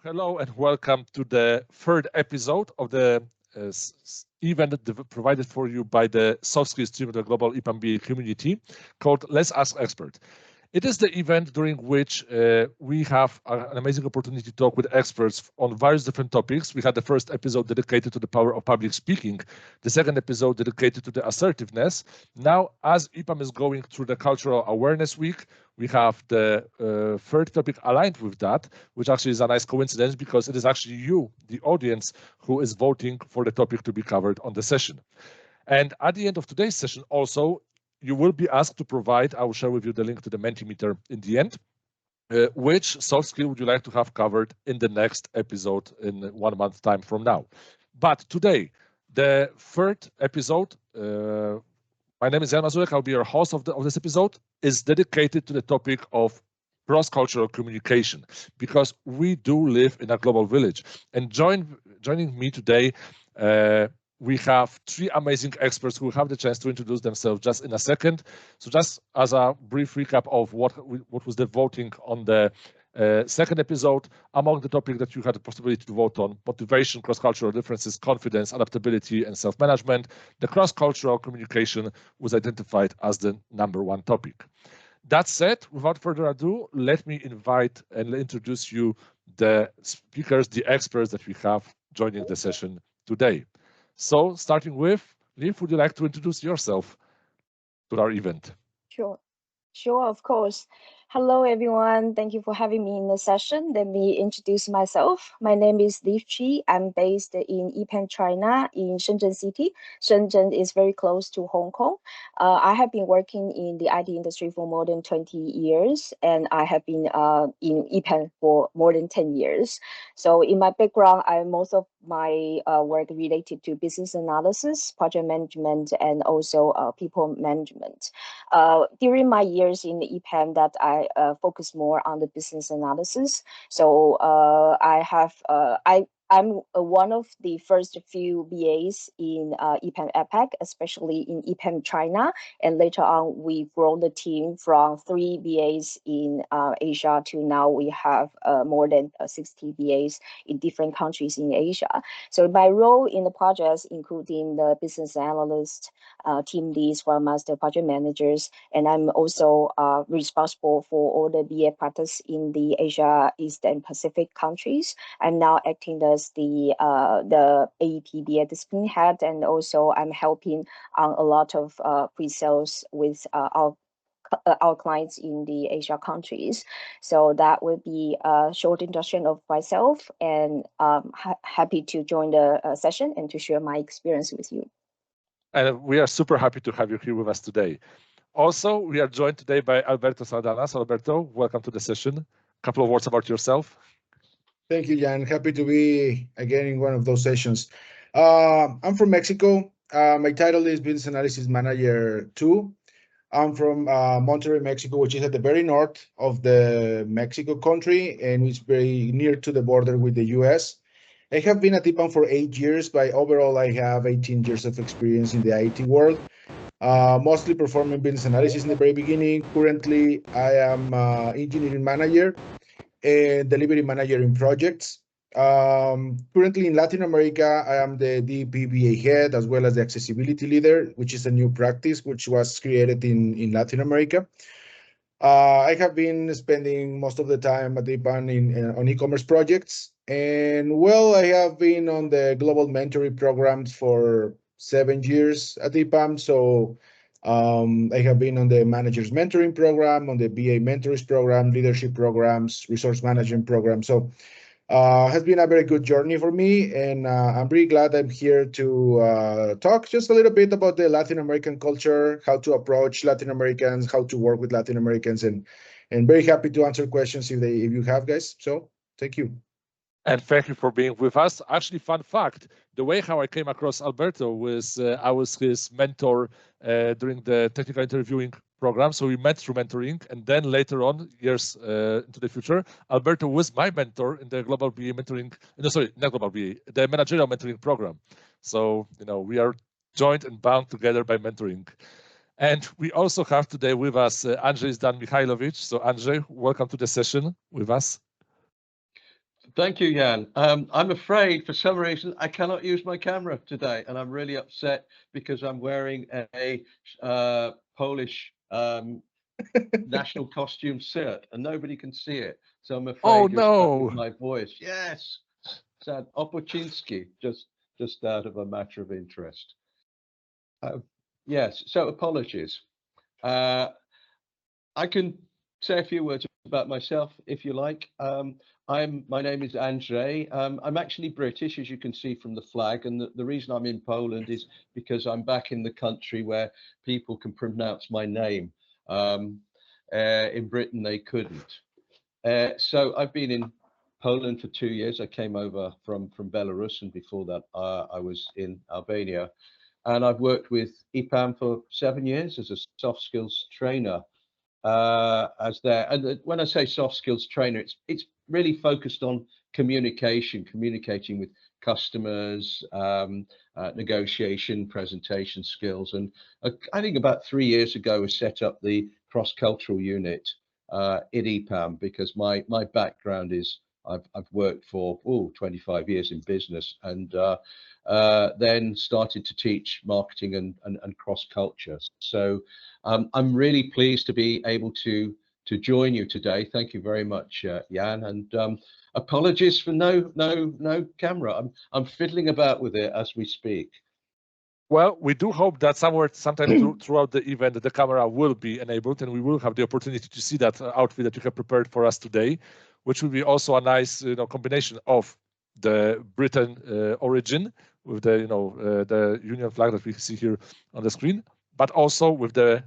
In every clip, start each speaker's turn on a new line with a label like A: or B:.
A: Hello and welcome to the third episode of the event provided for you by the soft skills team of the global EPAM BA community called Let's Ask Expert. It is the event during which we have an amazing opportunity to talk with experts on various different topics. We had the first episode dedicated to the power of public speaking, the second episode dedicated to the assertiveness. Now, as EPAM is going through the Cultural Awareness Week, we have the third topic aligned with that, which actually is a nice coincidence because it is actually you, the audience, who is voting for the topic to be covered on the session. And at the end of today's session also, you will be asked to provide, I will share with you the link to the Mentimeter in the end, which soft skill would you like to have covered in the next episode in 1 month time from now. But today, the third episode, my name is Mazurek, I'll be your host of this episode, is dedicated to the topic of cross-cultural communication, because we do live in a global village. And joining me today, we have three amazing experts who have the chance to introduce themselves just in a second. So just as a brief recap of what was the voting on the second episode, among the topics that you had the possibility to vote on: motivation, cross-cultural differences, confidence, adaptability, and self-management. The cross-cultural communication was identified as the #1 topic. That said, without further ado, let me invite and introduce you the speakers, the experts that we have joining the session today. So starting with, Liv, would you like to introduce yourself to our event?
B: Sure, of course. Hello, everyone. Thank you for having me in the session. Let me introduce myself. My name is Liv Chi. I'm based in EPAM, China, in Shenzhen City. Shenzhen is very close to Hong Kong. I have been working in the IT industry for more than 20 years, and I have been in EPAM for more than 10 years. So in my background, most of my work related to business analysis, project management, and also people management. During my years in the EPAM, that I focus more on the business analysis. So I'm one of the first few BAs in EPAM APAC, especially in EPAM China. And later on, we've grown the team from 3 BAs in Asia to now we have more than 60 BAs in different countries in Asia. So my role in the projects, including the business analyst, team leads, scrum master, project managers, and I'm also responsible for all the BA practice in the Asia, East, and Pacific countries. I'm now acting as the AEP BA discipline head, and also I'm helping on a lot of pre-sales with our clients in the Asia countries. So that would be a short introduction of myself, and happy to join the session and to share my experience with you.
A: And we are super happy to have you here with us today. Also, we are joined today by Alberto Saldana. So Alberto, welcome to the session. A couple of words about yourself.
C: Thank you, Jan. Happy to be again in one of those sessions. I'm from Mexico. My title is Business Analysis Manager 2. I'm from Monterrey, Mexico, which is at the very north of the Mexico country, and it's very near to the border with the US. I have been at EPAM for 8 years, but overall I have 18 years of experience in the IT world, mostly performing business analysis in the very beginning. Currently, I am engineering manager and delivery manager in projects. Currently in Latin America, I am the DPBA head as well as the accessibility leader, which is a new practice which was created in Latin America. I have been spending most of the time at EPAM on e-commerce projects. And well, I have been on the global mentoring programs for 7 years at EPAM. So I have been on the managers mentoring program, on the BA mentors program, leadership programs, resource management program. So has been a very good journey for me, and I'm really glad I'm here to talk just a little bit about the Latin American culture, how to approach Latin Americans, how to work with Latin Americans, and very happy to answer questions if you have, guys. So thank you.
A: And thank you for being with us. Actually, fun fact, the way how I came across Alberto was I was his mentor during the technical interviewing program. So we met through mentoring. And then later on, years into the future, Alberto was my mentor in the global BA mentoring, no, sorry, not global BA, the managerial mentoring program. So, we are joined and bound together by mentoring. And we also have today with us Andrzej Zdan-Michajlowicz. So Andrzej, welcome to the session with us.
D: Thank you, Jan. I'm afraid for some reason I cannot use my camera today, and I'm really upset because I'm wearing a Polish national costume shirt, and nobody can see it. So I'm afraid
A: Oh
D: you're stuck with
A: no!
D: my voice. Yes, sad. Opochinski, just out of a matter of interest. Yes. So apologies. Uh, I can say a few words about myself if you like. My name is Andrzej. I'm actually British, as you can see from the flag, and the reason I'm in Poland is because I'm back in the country where people can pronounce my name. In Britain, they couldn't. So I've been in Poland for 2 years. I came over from Belarus, and before that, I was in Albania. And I've worked with EPAM for 7 years as a soft skills trainer. And when I say soft skills trainer, it's really focused on communicating with customers, negotiation, presentation skills. And I think about 3 years ago, we set up the cross-cultural unit in EPAM because my background is I've worked for 25 years in business, and then started to teach marketing and cross culture. So I'm really pleased to be able to join you today. Thank you very much, Jan, and apologies for no camera. I'm fiddling about with it as we speak.
A: Well, we do hope that sometime throughout the event, the camera will be enabled, and we will have the opportunity to see that outfit that you have prepared for us today, which will be also a nice, combination of the Britain origin with the, the Union flag that we see here on the screen, but also with the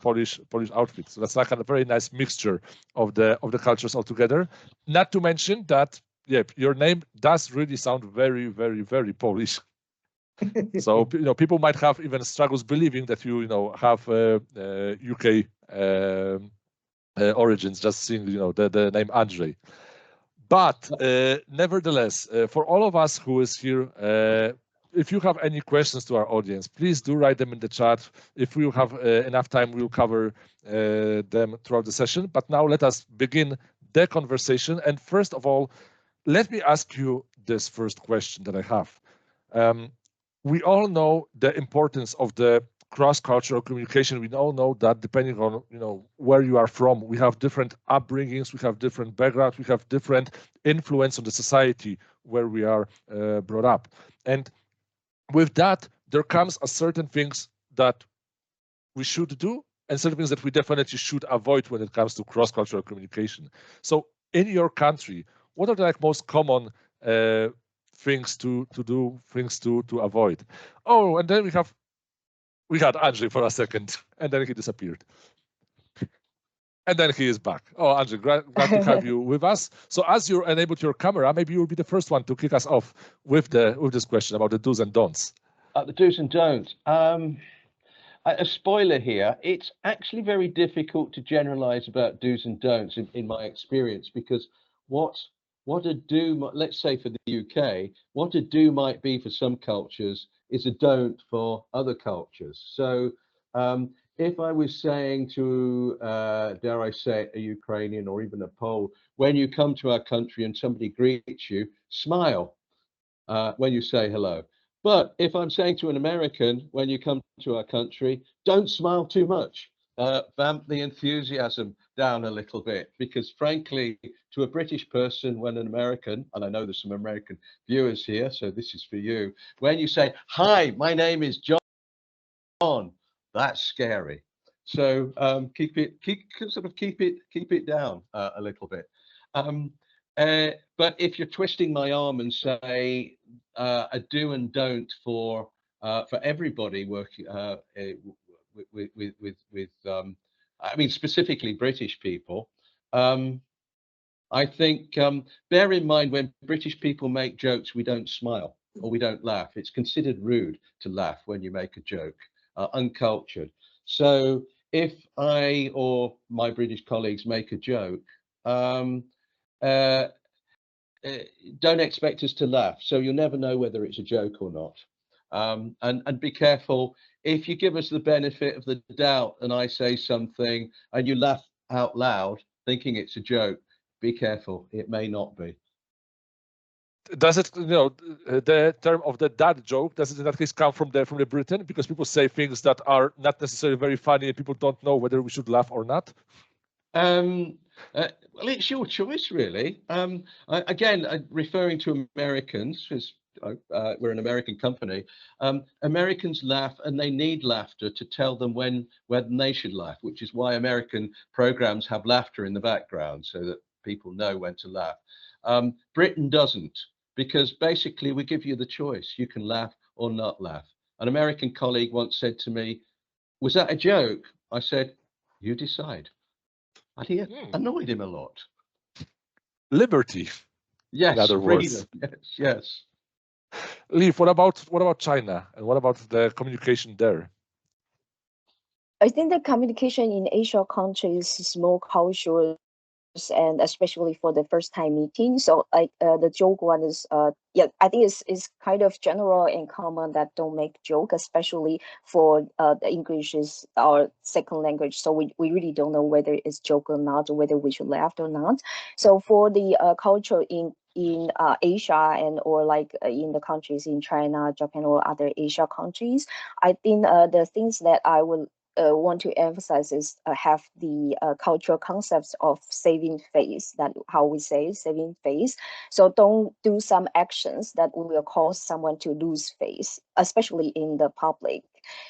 A: Polish outfit. So that's like a very nice mixture of the cultures all together. Not to mention that, yeah, your name does really sound very, very, very Polish. So people might have even struggles believing that you have UK origins, just seeing the name Andrzej. But nevertheless, for all of us who is here, if you have any questions to our audience, please do write them in the chat. If we have enough time, we'll cover them throughout the session. But now let us begin the conversation. And first of all, let me ask you this first question that I have. We all know the importance of the cross-cultural communication. We all know that depending on where you are from, we have different upbringings, we have different backgrounds, we have different influence on the society where we are brought up. And with that, there comes a certain things that we should do and certain things that we definitely should avoid when it comes to cross-cultural communication. So in your country, what are the most common things to do, things to avoid? Oh, and then we had Andrzej for a second, and then he disappeared. And then he is back. Oh, Andrzej, glad to have you with us. So as you enabled your camera, maybe you'll be the first one to kick us off with this question about the do's and don'ts.
D: The do's and don'ts. A spoiler here, it's actually very difficult to generalize about do's and don'ts in my experience, because what a do, let's say for the UK, what a do might be for some cultures is a don't for other cultures. So if I was saying to, dare I say it, a Ukrainian or even a Pole, when you come to our country and somebody greets you, smile when you say hello. But if I'm saying to an American, when you come to our country, don't smile too much, vamp the enthusiasm down a little bit, because frankly, to a British person, when an American, and I know there's some American viewers here, so this is for you, when you say, hi, my name is John, that's scary. So keep it down a little bit. But if you're twisting my arm and say a do and don't for everybody working with I mean specifically British people, I think bear in mind when British people make jokes, we don't smile or we don't laugh. It's considered rude to laugh when you make a joke, uncultured. So if I or my British colleagues make a joke, don't expect us to laugh. So you'll never know whether it's a joke or not. And be careful, if you give us the benefit of the doubt and I say something and you laugh out loud thinking it's a joke, be careful, it may not be.
A: does it, the term of the dad joke, does it in that case come from the Britain? Because people say things that are not necessarily very funny and people don't know whether we should laugh or not.
D: Well, it's your choice, really. Again, referring to Americans, because we're an American company, Americans laugh and they need laughter to tell them when they should laugh, which is why American programs have laughter in the background so that people know when to laugh. Britain doesn't, because basically we give you the choice. You can laugh or not laugh. An American colleague once said to me, "Was that a joke?" I said, "You decide." And he annoyed him a lot.
A: Liberty.
D: Yes,
A: in other words.
D: freedom. Yes.
A: Liv, what about China, and what about the communication there?
B: I think the communication in Asia countries is more cultural, and especially for the first time meeting. So like the joke one is yeah, I think it's kind of general and common that don't make joke, especially for the English is our second language. So we really don't know whether it's joke or not, or whether we should laugh or not. So for the culture in Asia and or like in the countries in China, Japan, or other Asia countries, I think the things that I would want to emphasize is have the cultural concepts of saving face, that how we say saving face. So don't do some actions that will cause someone to lose face, especially in the public.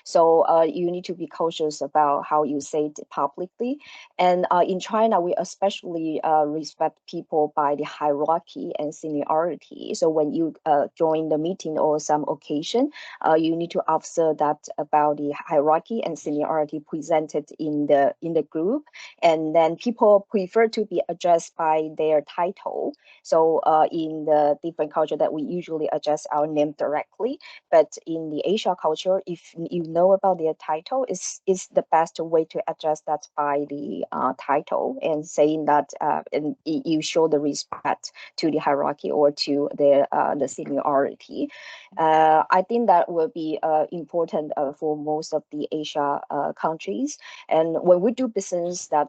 B: So you need to be cautious about how you say it publicly. And in China, we especially respect people by the hierarchy and seniority. So when you join the meeting or some occasion, you need to observe that about the hierarchy and seniority presented in the group. And then people prefer to be addressed by their title. So in the different culture that we usually address our name directly, but in the Asia culture, if you know about their title, is the best way to address that by the title, and saying that and you show the respect to the hierarchy or to the seniority. I think that will be important for most of the Asia countries. And when we do business, that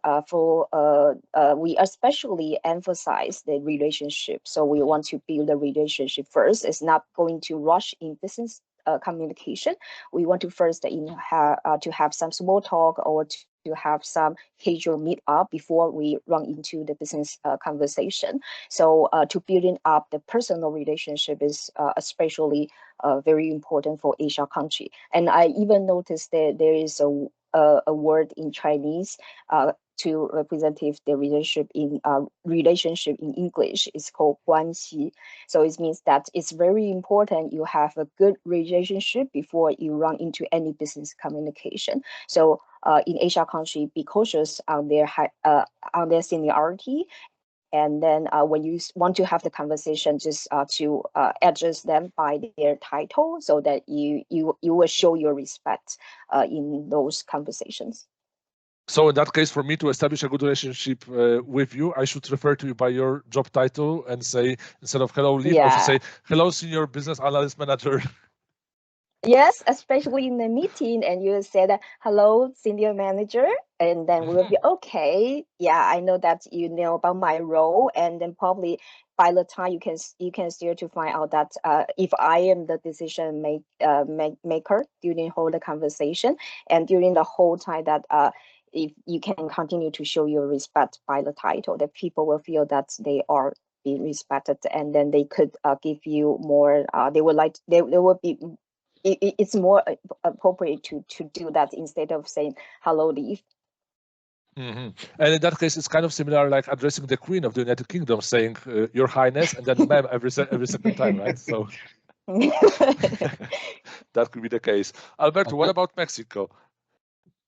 B: we especially emphasize the relationship. So we want to build a relationship first. It's not going to rush in business communication. We want to first to have some small talk, or to have some casual meet up before we run into the business conversation. So to building up the personal relationship is especially very important for Asia country. And I even noticed that there is a word in Chinese to representative the relationship in English is called 关系. So it means that it's very important you have a good relationship before you run into any business communication. So in Asia country, be cautious on their seniority. And then when you want to have the conversation, just to address them by their title, so that you will show your respect in those conversations.
A: So in that case, for me to establish a good relationship with you, I should refer to you by your job title and say, instead of hello Liv, I should say hello senior business analyst manager.
B: Yes, especially in the meeting, and you said hello senior manager, and then we'll be okay. Yeah, I know that you know about my role, and then probably by the time you can start to find out that if I am the decision maker during whole the conversation, and during the whole time that if you can continue to show your respect by the title, that people will feel that they are being respected, and then they could give you more. They will be. It's more appropriate to do that instead of saying hello Liv.
A: And in that case, it's kind of similar like addressing the Queen of the United Kingdom, saying Your Highness, and then ma'am every second time, right? So that could be the case. Alberto, what about Mexico?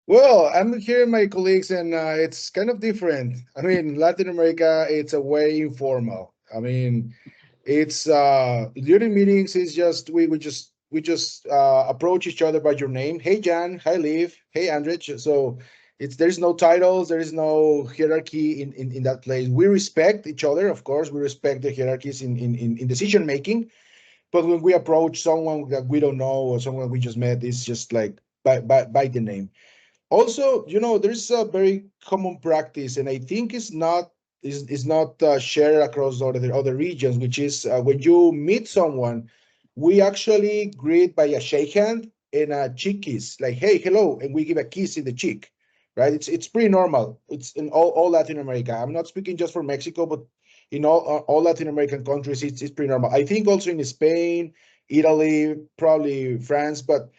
C: Well, I'm hearing my colleagues, and it's kind of different. I mean, Latin America, it's a way informal. I mean, it's during meetings, it's just we just approach each other by your name. Hey Jan, hi Liv, hey Andrzej. So there's no titles, there is no hierarchy in that place. We respect each other, of course. We respect the hierarchies in decision making. But when we approach someone that we don't know or someone we just met, it's just like by the name. Also, there's a very common practice, and I think it's not is not shared across other regions, which is when you meet someone, we actually greet by a shake hand and a cheek kiss, like hey, hello, and we give a kiss in the cheek, right? It's pretty normal. It's in all Latin America. I'm not speaking just for Mexico, but in all Latin American countries, it's pretty normal. I think also in Spain, Italy, probably France, but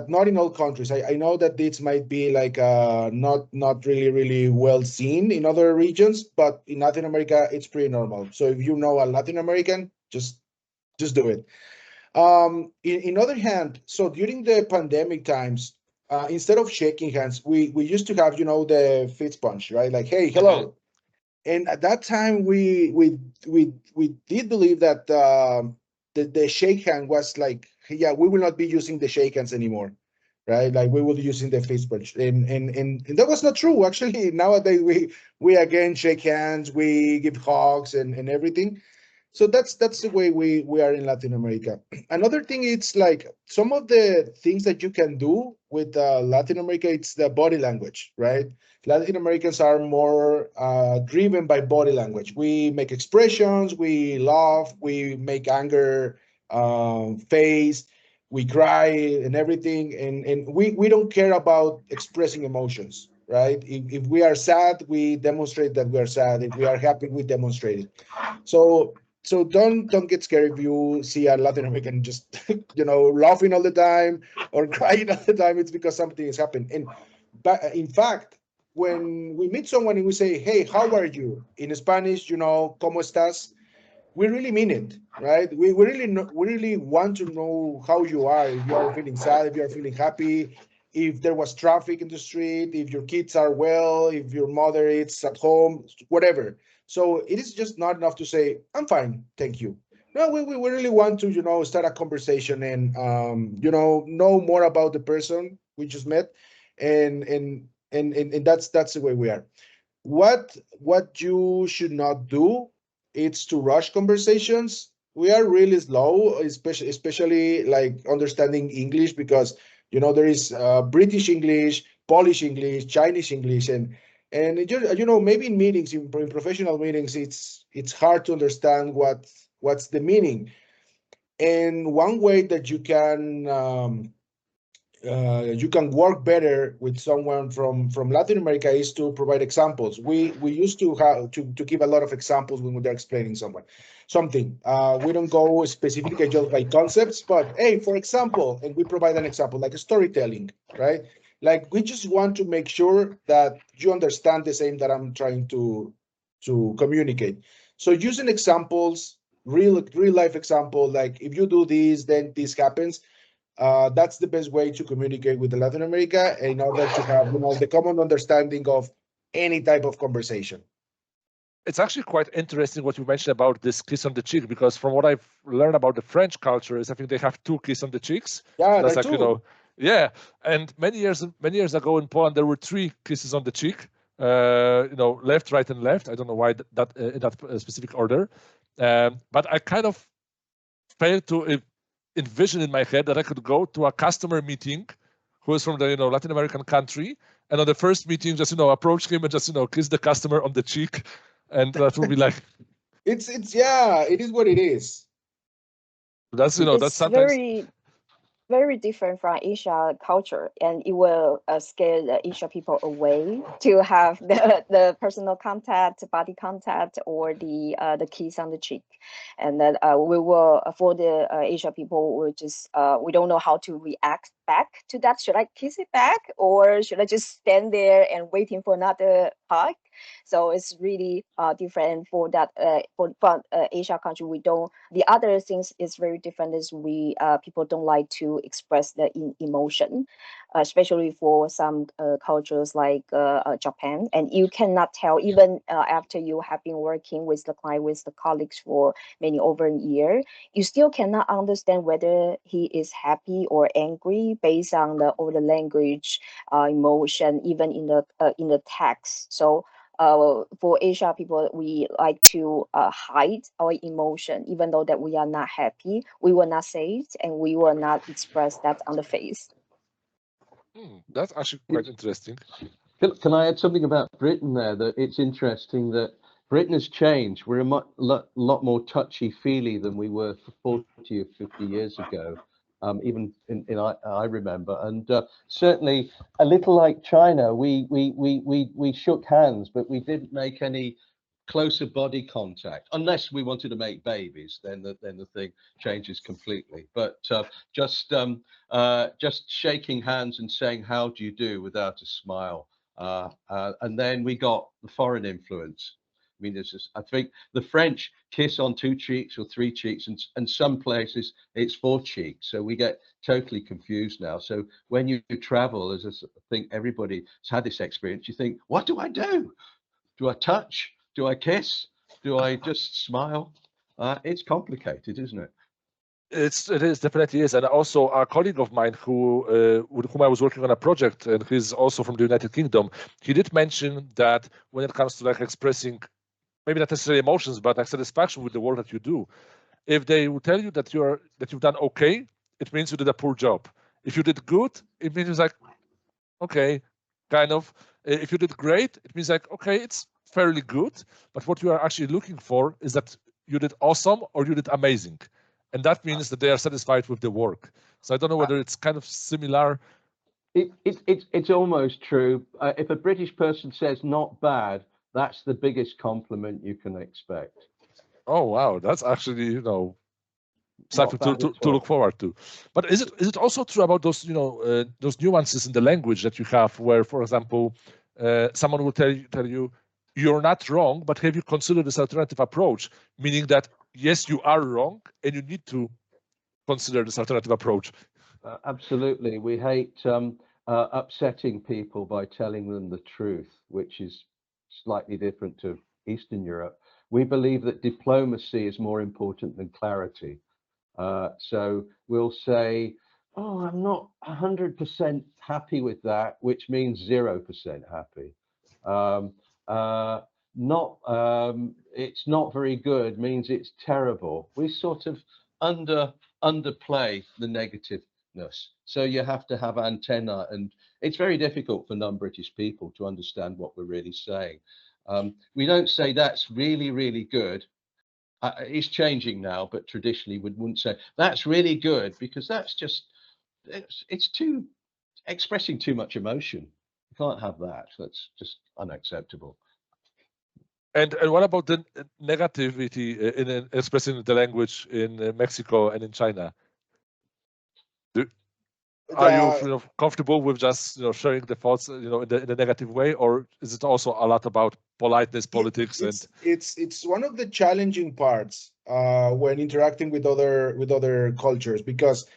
C: not in all countries. I know that this might be like not really well seen in other regions, but in Latin America, it's pretty normal. So if you know a Latin American, just do it. In other hand, so during the pandemic times, instead of shaking hands, we used to have, the fist punch, right? Like, hey, hello. And at that time, we did believe that the shake hand was like, yeah, we will not be using the shake hands anymore, right? Like we will be using the fist punch, and that was not true. Actually, nowadays we again shake hands, we give hugs and everything. So that's the way we are in Latin America. Another thing, it's like some of the things that you can do with Latin America, it's the body language, right? Latin Americans are more driven by body language. We make expressions, we laugh, we make anger face, we cry and everything, and we don't care about expressing emotions, right? If we are sad, we demonstrate that we are sad. If we are happy, we demonstrate it. So don't get scared if you see a Latin American just laughing all the time or crying all the time. It's because something has happened. And but in fact, when we meet someone and we say, "Hey, how are you?" in Spanish, "¿Cómo estás?" We really mean it, right? We really want to know how you are. If you are feeling sad, if you are feeling happy, if there was traffic in the street, if your kids are well, if your mother is at home, whatever. So it is just not enough to say, "I'm fine, thank you." No, we really want to, start a conversation and know more about the person we just met, and that's the way we are. What you should not do, it's to rush conversations. We are really slow, especially like understanding English, because there is British English, Polish English, Chinese English, and maybe in meetings, in professional meetings, it's hard to understand what's the meaning. And one way that you can work better with someone from Latin America is to provide examples. We used to have to give a lot of examples when they're explaining something. We don't go specifically just by concepts, but hey, for example, and we provide an example like a storytelling, right? Like we just want to make sure that you understand the same that I'm trying to communicate. So using examples, real life example, like if you do this, then this happens. That's the best way to communicate with Latin America in order to have the common understanding of any type of conversation.
A: It's actually quite interesting what you mentioned about this kiss on the cheek, because from what I've learned about the French culture is I think they have 2 kiss on the cheeks.
C: Yeah,
A: so that's like
C: two.
A: Yeah, and many years ago in Poland there were 3 kisses on the cheek. Left, right, and left. I don't know why that in that specific order, but I kind of failed to envision in my head that I could go to a customer meeting who is from the Latin American country, and on the first meeting just approach him and just kiss the customer on the cheek, and that would be like
C: it's yeah, it is what it is.
A: That's
B: It's
A: that's sometimes
B: very different from Asia culture, and it will scare the Asia people away to have the personal contact, body contact, or the kiss on the cheek. And then we will, for the Asia people, we don't know how to react back to that. Should I kiss it back, or should I just stand there and waiting for another hug? So it's really different for that. For Asia country, we don't. The other things is very different. Is we people don't like to express the emotion, especially for some cultures like Japan. And you cannot tell even after you have been working with the client, with the colleagues for many over a year, you still cannot understand whether he is happy or angry based on the language, emotion, even in the text. So for Asia people, we like to hide our emotion, even though that we are not happy. We will not say it, and we will not express that on the face.
A: That's actually quite interesting.
D: Can I add something about Britain there? That it's interesting that Britain has changed. We're a lot more touchy-feely than we were 40 or 50 years ago. Even I remember, and certainly a little like China, we shook hands, but we didn't make any closer body contact unless we wanted to make babies. Then the thing changes completely. But just shaking hands and saying "How do you do" without a smile, and then we got the foreign influence. I mean, I think the French kiss on 2 cheeks or 3 cheeks, and some places it's 4 cheeks. So we get totally confused now. So when you travel, as I think everybody's had this experience, you think, what do I do? Do I touch? Do I kiss? Do I just smile? It's complicated, isn't it?
A: It is definitely is, and also a colleague of mine with whom I was working on a project, and he's also from the United Kingdom. He did mention that when it comes to like expressing, maybe not necessarily emotions, but like satisfaction with the work that you do, if they will tell you that you've done okay, it means you did a poor job. If you did good, it means it's like, okay, kind of. If you did great, it means like, okay, it's fairly good. But what you are actually looking for is that you did awesome or you did amazing. And that means that they are satisfied with the work. So I don't know whether it's kind of similar.
D: It's almost true. If a British person says not bad, that's the biggest compliment you can expect.
A: Oh wow, that's actually something to look forward to. But is it also true about those those nuances in the language that you have, where, for example, someone will tell you you're not wrong, but have you considered this alternative approach? Meaning that yes, you are wrong, and you need to consider this alternative approach.
D: Absolutely, we hate upsetting people by telling them the truth, which is slightly different to Eastern Europe. We believe that diplomacy is more important than clarity. So we'll say, oh, I'm not 100% happy with that, which means 0% happy. It's not very good means it's terrible. We sort of underplay the negativeness. So you have to have antenna, and it's very difficult for non-British people to understand what we're really saying. We don't say that's really, really good. It's changing now, but traditionally we wouldn't say that's really good, because that's just it's too expressing too much emotion. You can't have that. That's just unacceptable.
A: And what about the negativity in expressing the language in Mexico and in China? Are you comfortable with just sharing the thoughts in the negative way, or is it also a lot about politeness, politics?
C: It's one of the challenging parts when interacting with other cultures, because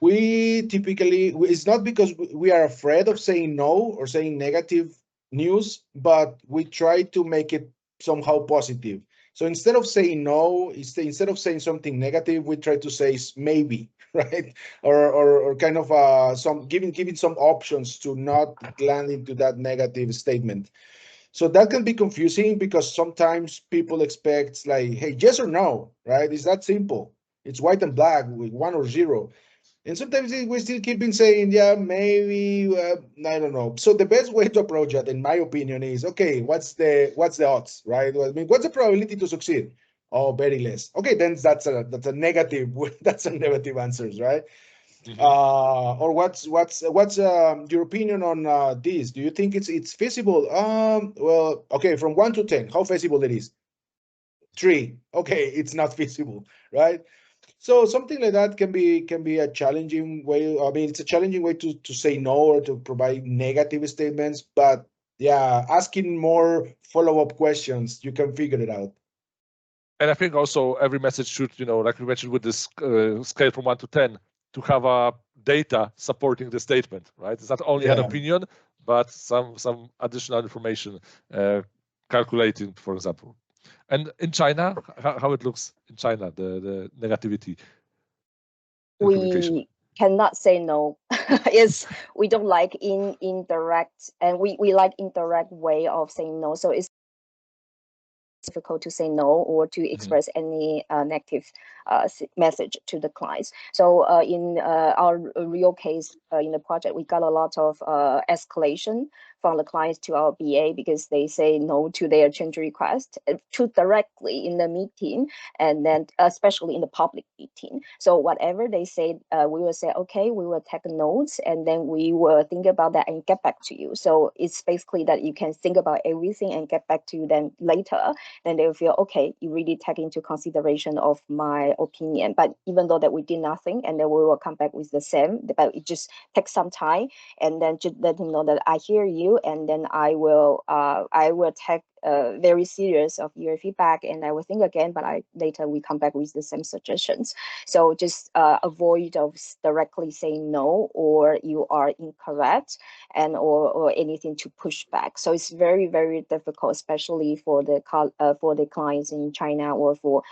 C: we typically, it's not because we are afraid of saying no or saying negative news, but we try to make it somehow positive. So instead of saying no, instead of saying something negative, we try to say maybe, right? Or kind of giving some options to not land into that negative statement. So that can be confusing, because sometimes people expect like, hey, yes or no, right? It's that simple. It's white and black with 1 or 0. And sometimes we still keep on saying, yeah, maybe, I don't know. So the best way to approach that, in my opinion, is, okay, what's the odds, right? Well, I mean, what's the probability to succeed? Oh, very less. Okay, then that's a negative. That's a negative answers, right? Mm-hmm. Or what's your opinion on this? Do you think it's feasible? Well, okay, from 1 to 10, how feasible it is? 3. Okay, it's not feasible, right? So something like that can be a challenging way. I mean, it's a challenging way to say no or to provide negative statements. But yeah, asking more follow-up questions, you can figure it out.
A: And I think also every message should, like we mentioned with this scale from 1 to 10, to have a data supporting the statement, right? It's not only an opinion, but some additional information, calculating, for example. And in China, how it looks in China, the negativity.
B: We cannot say no. Yes, we don't like indirect, and we like indirect way of saying no. So it's difficult to say no or to express any negative message to the clients. So in our real case in the project, we got a lot of escalation from the clients to our BA because they say no to their change request to directly in the meeting, and then especially in the public meeting. So whatever they say, we will say, okay, we will take notes, and then we will think about that and get back to you. So it's basically that you can think about everything and get back to them later. Then they will feel, okay, you really take into consideration of my opinion. But even though that we did nothing, and then we will come back with the same, but it just takes some time, and then just let him know that I hear you, and then I will take very serious of your feedback, and I will think again, but later we come back with the same suggestions. So just avoid of directly saying no, or you are incorrect, and or anything to push back. So it's very, very difficult, especially for the clients in China or for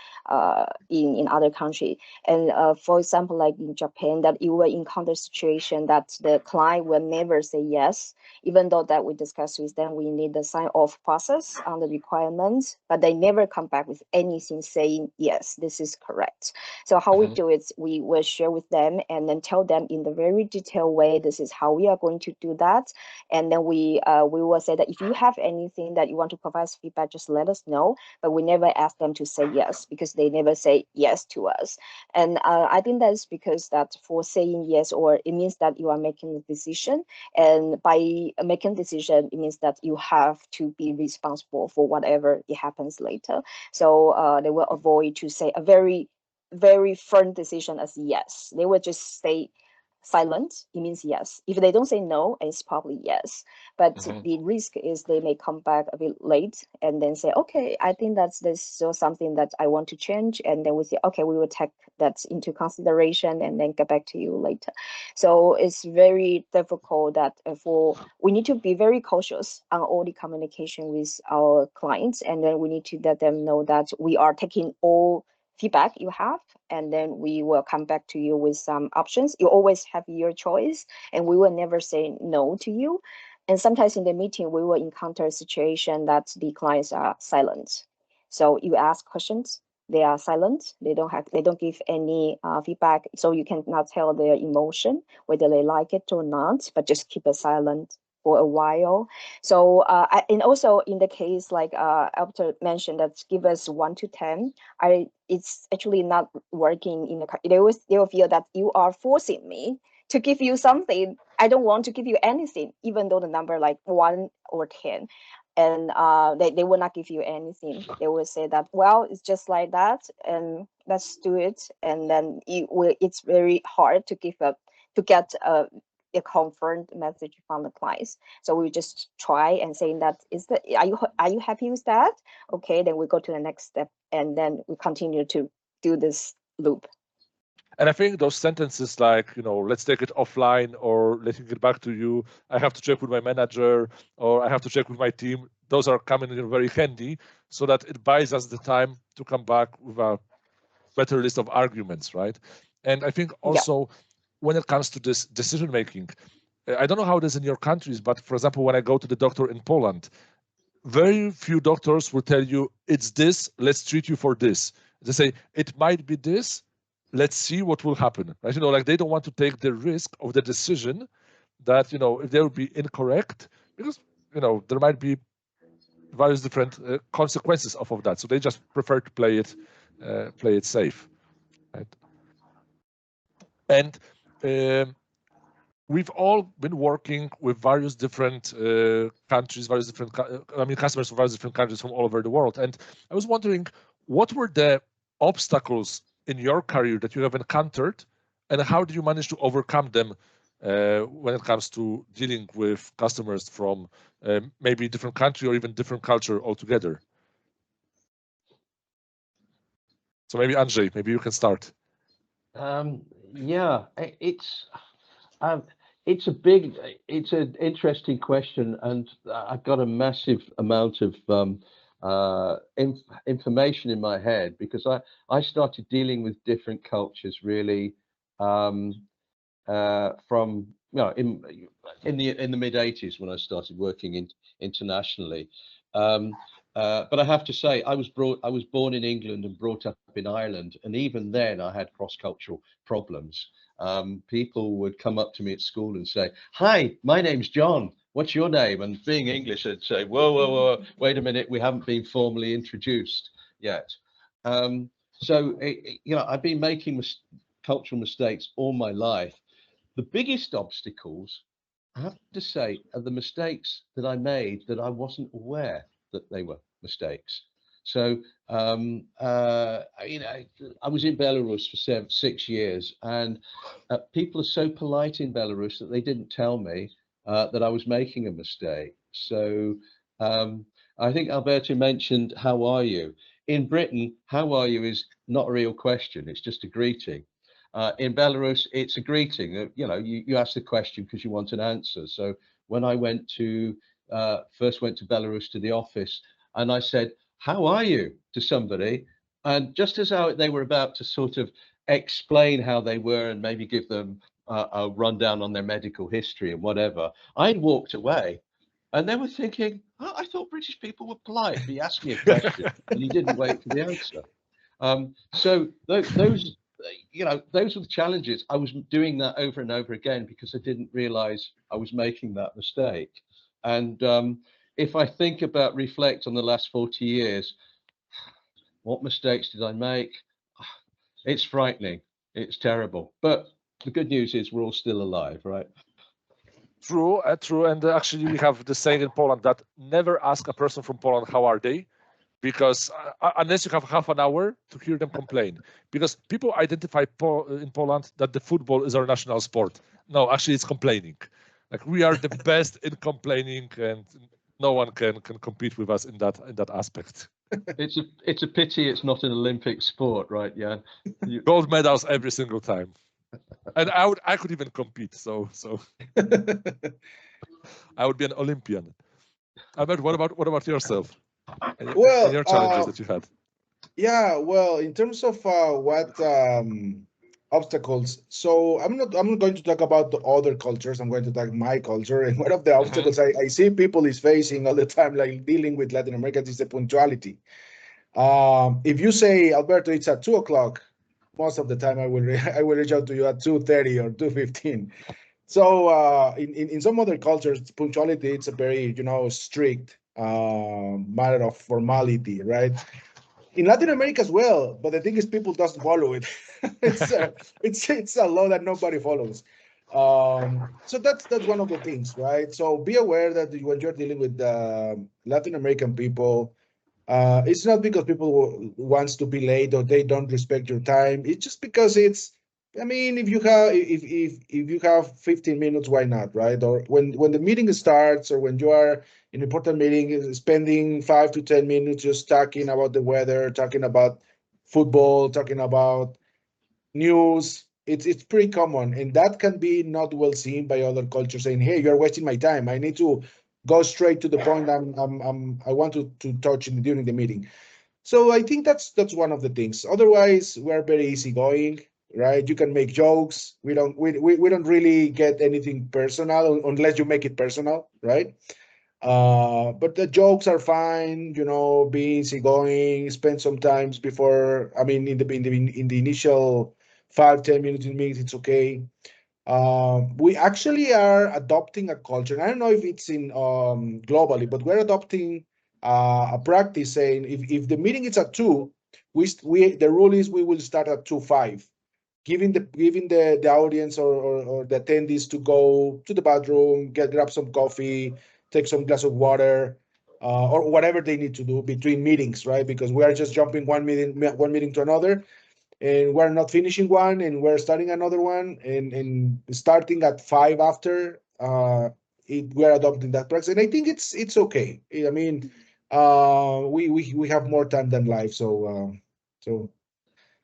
B: in other countries. And for example, like in Japan, that you will encounter a situation that the client will never say yes, even though that we discussed with them, we need the sign-off process on the requirements, but they never come back with anything saying, yes, this is correct. So how we do it, we will share with them and then tell them in the very detailed way, this is how we are going to do that. And then we will say that if you have anything that you want to provide feedback, just let us know. But we never ask them to say yes, because they never say yes to us. And I think that's because that for saying yes, or it means that you are making a decision. And by making a decision, it means that you have to be responsible for whatever it happens later. So they will avoid to say a very, very firm decision as yes. They will just say silent, it means yes. If they don't say no, it's probably yes. But the risk is they may come back a bit late and then say, okay, I think that's this still something that I want to change. And then we say, okay, we will take that into consideration and then get back to you later. So it's very difficult that we need to be very cautious on all the communication with our clients. And then we need to let them know that we are taking all feedback you have, and then we will come back to you with some options. You always have your choice, and we will never say no to you. And sometimes in the meeting, we will encounter a situation that the clients are silent. So you ask questions, they are silent. They don't give any feedback. So you cannot tell their emotion, whether they like it or not, but just keep it silent for a while. So and also in the case like Alberto mentioned, that give us 1 to 10, it's actually not working in the. They will feel that you are forcing me to give you something. I don't want to give you anything, even though the number like 1 or 10. And they will not give you anything. They will say that, well, it's just like that, and let's do it. And then it's very hard to get a confirmed message from the clients. So we just try and saying that are you happy with that? Okay, then we go to the next step, and then we continue to do this loop.
A: And I think those sentences like, let's take it offline, or let me get back to you, I have to check with my manager, or I have to check with my team, those are coming in very handy, so that it buys us the time to come back with a better list of arguments, right? And I think also when it comes to this decision making, I don't know how it is in your countries, but for example, when I go to the doctor in Poland, very few doctors will tell you, it's this, let's treat you for this. They say, it might be this, let's see what will happen, right? Like they don't want to take the risk of the decision that, if they will be incorrect, because, there might be various different consequences of that. So they just prefer to play it safe, right? And we've all been working with various different countries, customers from various different countries from all over the world. And I was wondering, what were the obstacles in your career that you have encountered, and how do you manage to overcome them when it comes to dealing with customers from maybe different country or even different culture altogether? So maybe Andrzej, maybe you can start.
D: Yeah, it's an interesting question, and I've got a massive amount of information in my head, because I started dealing with different cultures really from in the mid-80s when I started working internationally. But I have to say, I was born in England and brought up in Ireland, and even then I had cross-cultural problems. People would come up to me at school and say, "Hi, my name's John," what's your name? And being English, I'd say, whoa, whoa, whoa, wait a minute, we haven't been formally introduced yet. So, I've been making cultural mistakes all my life. The biggest obstacles, I have to say, are the mistakes that I made that I wasn't aware that they were mistakes. So, I was in Belarus for 6 years, and people are so polite in Belarus that they didn't tell me that I was making a mistake. So, I think Alberto mentioned, how are you? In Britain, how are you is not a real question. It's just a greeting. In Belarus, it's a greeting. You ask the question because you want an answer. So when I first went to Belarus to the office, and I said, how are you, to somebody, and just as they were about to sort of explain how they were and maybe give them a rundown on their medical history and whatever, I'd walked away. And they were thinking, oh, I thought British people were polite. He asked me a question and he didn't wait for the answer. So those were the challenges. I was doing that over and over again because I didn't realize I was making that mistake. And if I reflect on the last 40 years, what mistakes did I make? It's frightening. It's terrible. But the good news is we're all still alive, right?
A: True, true. And actually, we have the saying in Poland that never ask a person from Poland, how are they? Because unless you have half an hour to hear them complain, because people identify in Poland that the football is our national sport. No, actually, it's complaining. Like, we are the best in complaining, and no one can compete with us in that aspect.
D: It's a pity it's not an Olympic sport, right, Jan?
A: Gold medals every single time. And I could even compete, so I would be an Olympian. Albert, what about yourself? Any your challenges that you had?
C: Yeah, well, in terms of what obstacles, so I'm not going to talk about the other cultures. I'm going to talk my culture, and one of the obstacles I see people is facing all the time, like dealing with Latin Americans, is the punctuality. If you say, Alberto, it's at 2:00, most of the time I will reach out to you at 2:30 or 2:15. So in some other cultures, punctuality, it's a very strict matter of formality, right? In Latin America as well, but the thing is, people doesn't follow it. it's a law that nobody follows. So that's one of the things, right? So be aware that when you're dealing with Latin American people, it's not because people wants to be late or they don't respect your time. It's just because if you have 15 minutes, why not, right? Or when the meeting starts, or when you are in an important meeting, spending 5 to 10 minutes just talking about the weather, talking about football, talking about news, it's pretty common, and that can be not well seen by other cultures, saying, hey, you're wasting my time. I need to go straight to the point I want to touch during the meeting. So I think that's one of the things. Otherwise, we're very easygoing, right? You can make jokes. We don't really get anything personal unless you make it personal, right? But the jokes are fine, being easygoing, spend some times before, in the initial 5-10 minutes in meetings, it's okay. We actually are adopting a culture. I don't know if it's in globally, but we're adopting a practice saying if the meeting is at 2, the rule is we will start at 2:05, giving the audience or the attendees to go to the bathroom, grab some coffee, take some glass of water, or whatever they need to do between meetings, right? Because we are just jumping one meeting to another, and we're not finishing one and we're starting another one, and starting at 5 after we're adopting that practice, and I think it's okay. I mean, we have more time than life, so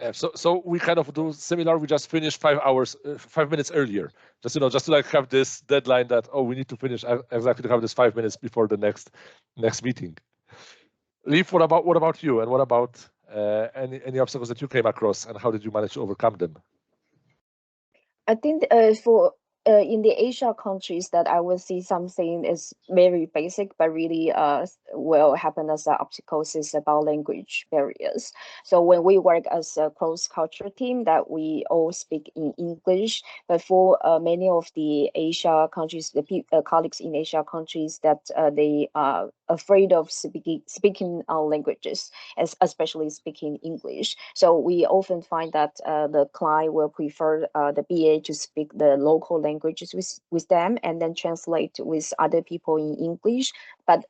A: Yeah, so we kind of do similar. We just finish 5 minutes earlier, just to like have this deadline that, oh, we need to finish exactly to have this 5 minutes before the next meeting. Liv, what about you, and what about any obstacles that you came across, and how did you manage to overcome them?
B: I think for in the Asia countries that I will see something is very basic, but really will happen as an obstacles is about language barriers. So when we work as a cross-cultural team, that we all speak in English, but for many of the Asia countries, the colleagues in Asia countries, that they are afraid of speaking languages, especially speaking English. So we often find that the client will prefer the BA to speak the local languages with them and then translate with other people in English. But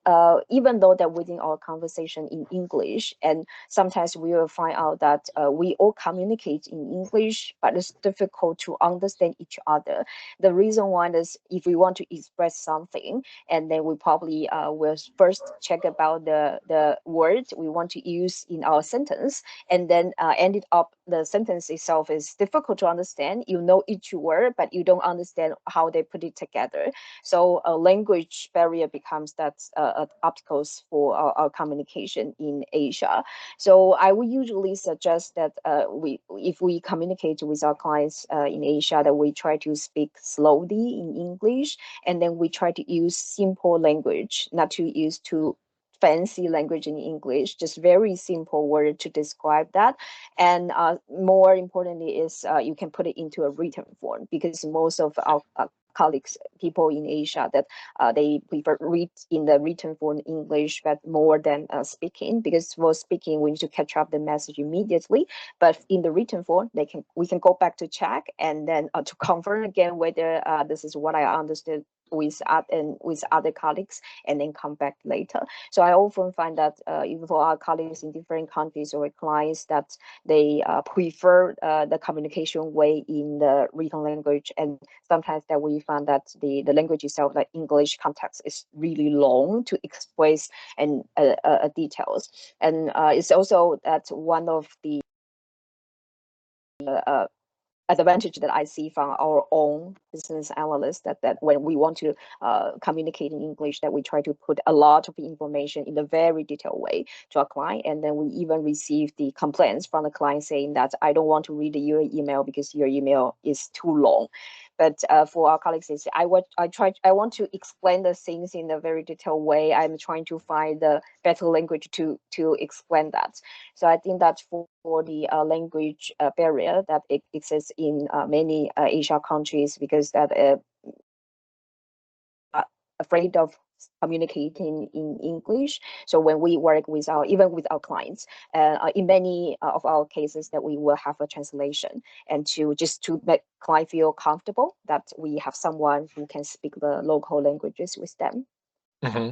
B: even though they're within our conversation in English, and sometimes we will find out that we all communicate in English, but it's difficult to understand each other. The reason why is if we want to express something, and then we probably will first check about the words we want to use in our sentence, and then ended up the sentence itself is difficult to understand. You know each word, but you don't understand how they put it together. So a language barrier becomes that obstacles for our communication in Asia. So I would usually suggest that if we communicate with our clients in Asia, that we try to speak slowly in English, and then we try to use simple language, not to use too fancy language in English, just very simple word to describe that. And more importantly is you can put it into a written form, because most of our colleagues, people in Asia, that they prefer read in the written form in English, but more than speaking, because for speaking we need to catch up the message immediately. But in the written form, we can go back to check and then to confirm again whether this is what I understood with other colleagues, and then come back later. So I often find that even for our colleagues in different countries or clients, that they prefer the communication way in the written language, and sometimes that we find that the language itself, like English context, is really long to express and details. And it's also that one of the advantage that I see from our own business analysts, that when we want to communicate in English, that we try to put a lot of information in a very detailed way to our client. And then we even receive the complaints from the client saying that I don't want to read your email because your email is too long. But for our colleagues, I want to explain the things in a very detailed way. I'm trying to find the better language to explain that. So I think that for the language barrier that it exists in many Asia countries, because that afraid of communicating in English. So when we work with even with our clients, in many of our cases, that we will have a translation, and to make client feel comfortable that we have someone who can speak the local languages with them.
A: Mm-hmm.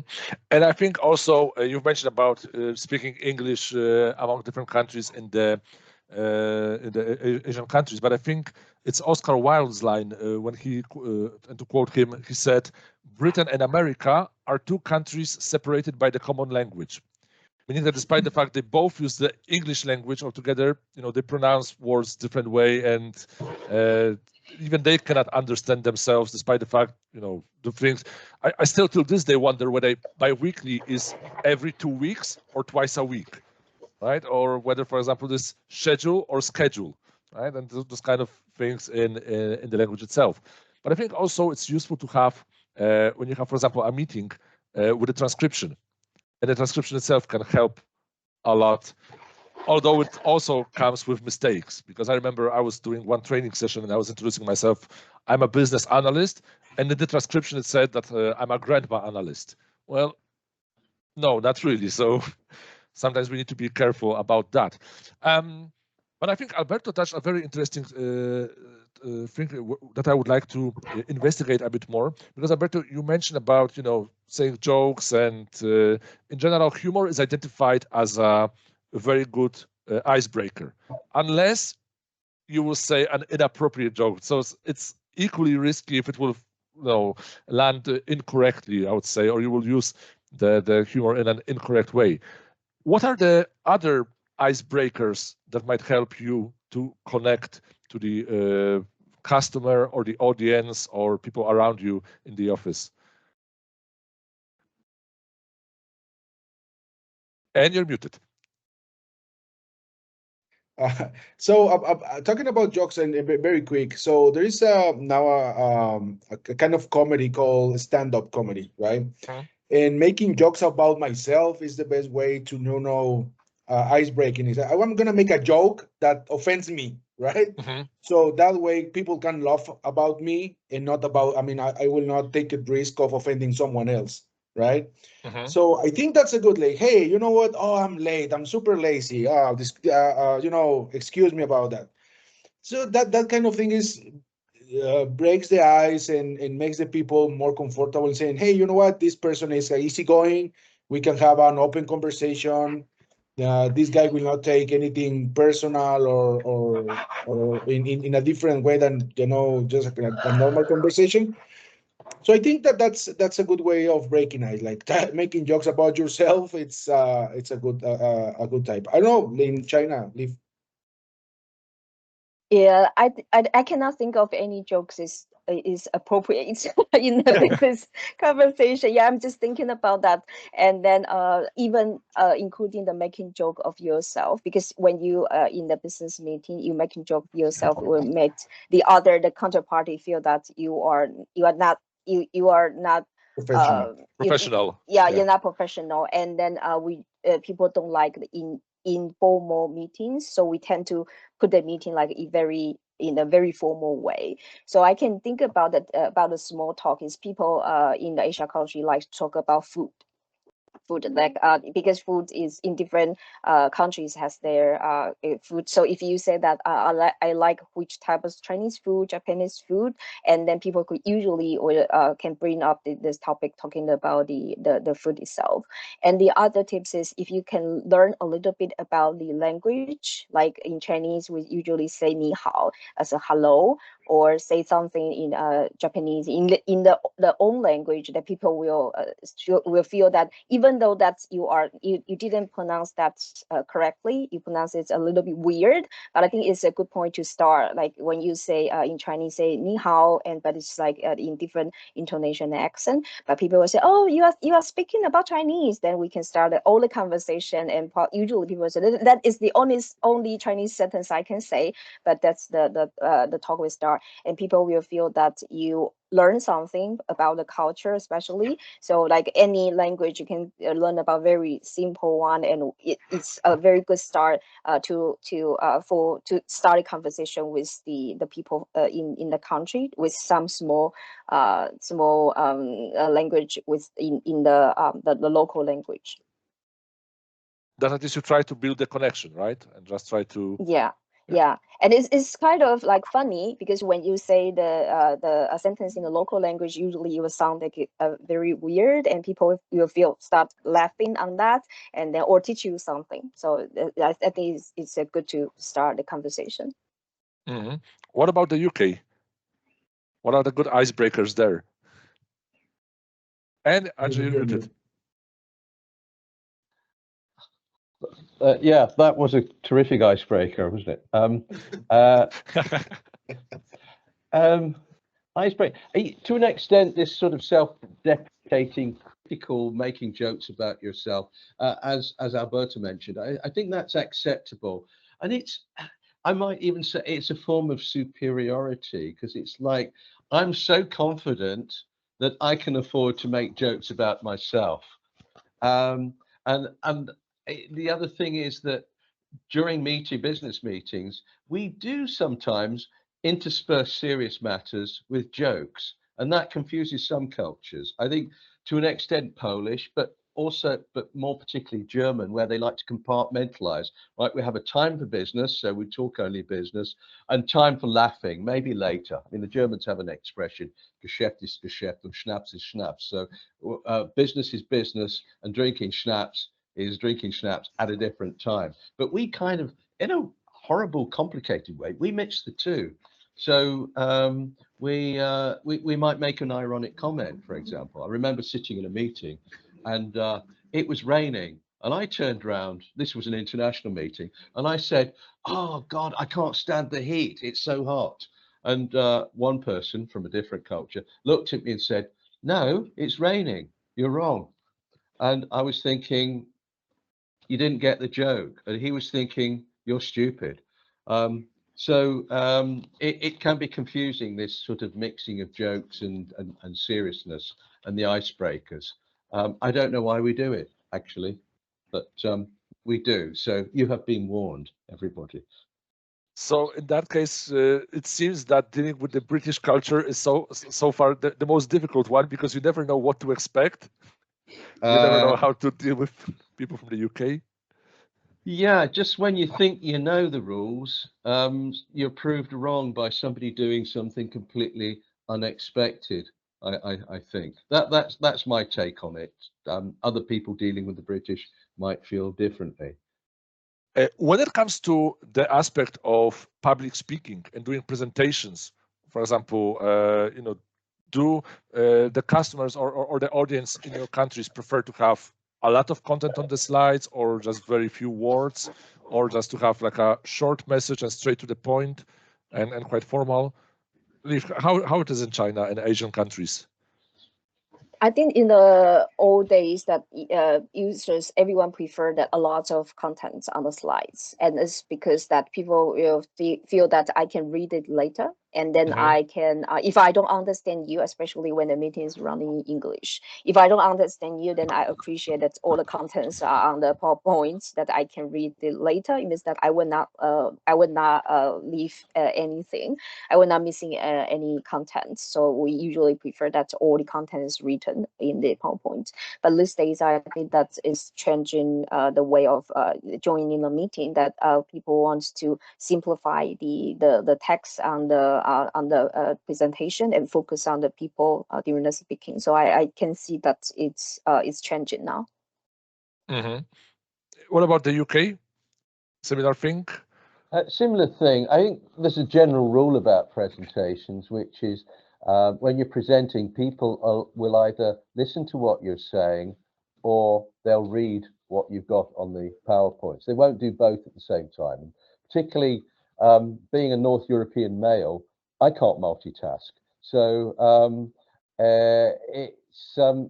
A: And I think also you've mentioned about speaking English among different countries in the Asian countries, but I think it's Oscar Wilde's line when he, and to quote him, he said, "Britain and America are two countries separated by the common language," meaning that despite the fact they both use the English language altogether, they pronounce words different way, and even they cannot understand themselves, despite the fact, the things. I still till this day wonder whether bi-weekly is every 2 weeks or twice a week, right? Or whether, for example, this schedule or schedule, right? And those kind of things in the language itself. But I think also it's useful to have, when you have, for example, a meeting with a transcription, and the transcription itself can help a lot, although it also comes with mistakes. Because I remember I was doing one training session and I was introducing myself. I'm a business analyst, and in the transcription it said that I'm a grandma analyst. Well, no, not really. So sometimes we need to be careful about that. But I think Alberto touched a very interesting thing that I would like to investigate a bit more, because Alberto, you mentioned about saying jokes, and in general, humor is identified as a very good icebreaker, unless you will say an inappropriate joke. So it's equally risky if it will land incorrectly, I would say, or you will use the humor in an incorrect way. What are the other icebreakers that might help you to connect to the customer or the audience or people around you in the office? And you're muted.
C: Talking about jokes and very quick. So there is now a kind of comedy called stand-up comedy, right? And making jokes about myself is the best way to ice breaking. Is I'm gonna make a joke that offends me, right? So that way people can laugh about me and not about. I mean, I will not take a risk of offending someone else, right? So I think that's a good like, hey, you know what? Oh, I'm late. I'm super lazy. Oh, this, excuse me about that. So that kind of thing is breaks the ice and makes the people more comfortable saying, hey, you know what? This person is easygoing. We can have an open conversation. This guy will not take anything personal or in a different way than just a normal conversation. So I think that's a good way of breaking ice, like making jokes about yourself. It's a good type. I don't know in China.
B: Yeah, I cannot think of any jokes is appropriate in the business conversation. Yeah, I'm just thinking about that, and then even including the making joke of yourself, because when you in the business meeting you making joke of yourself will make the counterparty feel that you are not
A: professional.
B: You're not professional, and then people don't like the informal meetings, so we tend to put the meeting like in a very formal way. So I can think about that about the small talk is people in the Asia country like to talk about food, like because food is in different countries has their food. So if you say that I like which type of Chinese food, Japanese food, and then people could usually or can bring up this topic talking about the food itself. And the other tips is if you can learn a little bit about the language, like in Chinese we usually say ni hao as a hello, or say something in Japanese in the own language, that people will feel that even though that you didn't pronounce that correctly, you pronounce it a little bit weird. But I think it's a good point to start. Like when you say in Chinese, say ni hao, but it's like in different intonation and accent. But people will say, oh, you are speaking about Chinese. Then we can start all the conversation. And usually people say that is the only Chinese sentence I can say. But that's the talk will start, and people will feel that you learn something about the culture, especially. So like any language, you can learn about very simple one, and it's a very good start to start a conversation with the people in the country with some small language in the local language.
A: That at least you try to build a connection, right? And just try to
B: yeah, and it's kind of like funny because when you say the sentence in the local language, usually it will sound like very weird, and people will start laughing on that, and then or teach you something. So I think it's good to start the conversation.
A: What about the UK? What are the good icebreakers there? And Andrzej, you're muted.
D: Yeah, that was a terrific icebreaker, wasn't it? Icebreaker. To an extent, this sort of self-deprecating, critical, making jokes about yourself, as Alberto mentioned, I think that's acceptable, and I might even say it's a form of superiority, because it's like I'm so confident that I can afford to make jokes about myself, and the other thing is that during business meetings, we do sometimes intersperse serious matters with jokes, and that confuses some cultures. I think to an extent Polish, but more particularly German, where they like to compartmentalize. Right, we have a time for business, so we talk only business, and time for laughing, maybe later. I mean, the Germans have an expression, Geschäft ist Geschäft and Schnaps is Schnaps. So business is business, and drinking Schnaps is drinking Schnaps at a different time. But we kind of, in a horrible, complicated way, we mix the two. So we might make an ironic comment, for example. I remember sitting in a meeting, and it was raining, and I turned around. This was an international meeting, and I said, "Oh God, I can't stand the heat. It's so hot." And one person from a different culture looked at me and said, "No, it's raining. You're wrong." And I was thinking, you didn't get the joke. And he was thinking, you're stupid. It can be confusing, this sort of mixing of jokes and seriousness and the icebreakers. I don't know why we do it, actually, but we do. So you have been warned, everybody.
A: So in that case, it seems that dealing with the British culture is so far the most difficult one, because you never know what to expect. You never know how to deal with people from the UK.
D: Yeah, just when you think you know the rules, you're proved wrong by somebody doing something completely unexpected. I think that's my take on it. Other people dealing with the British might feel differently.
A: When it comes to the aspect of public speaking and doing presentations, for example, do the customers or the audience in your countries prefer to have a lot of content on the slides, or just very few words, or just to have like a short message and straight to the point and quite formal? How it is in China and Asian countries?
B: I think in the old days that everyone preferred that a lot of content on the slides, and it's because that people will feel that I can read it later, and then I can, if I don't understand you, especially when the meeting is running in English, if I don't understand you, then I appreciate that all the contents are on the PowerPoint, that I can read it later. It means that I would not leave anything. I will not missing any content. So we usually prefer that all the content is written in the PowerPoint. But these days, I think that is changing the way of joining the meeting, that people want to simplify the text on the presentation and focus on the people during the speaking. So I can see that it's changing now.
A: What about the UK? Similar thing?
D: Similar thing. I think there's a general rule about presentations, which is when you're presenting, people will either listen to what you're saying or they'll read what you've got on the PowerPoints. They won't do both at the same time. Particularly being a North European male, I can't multitask. So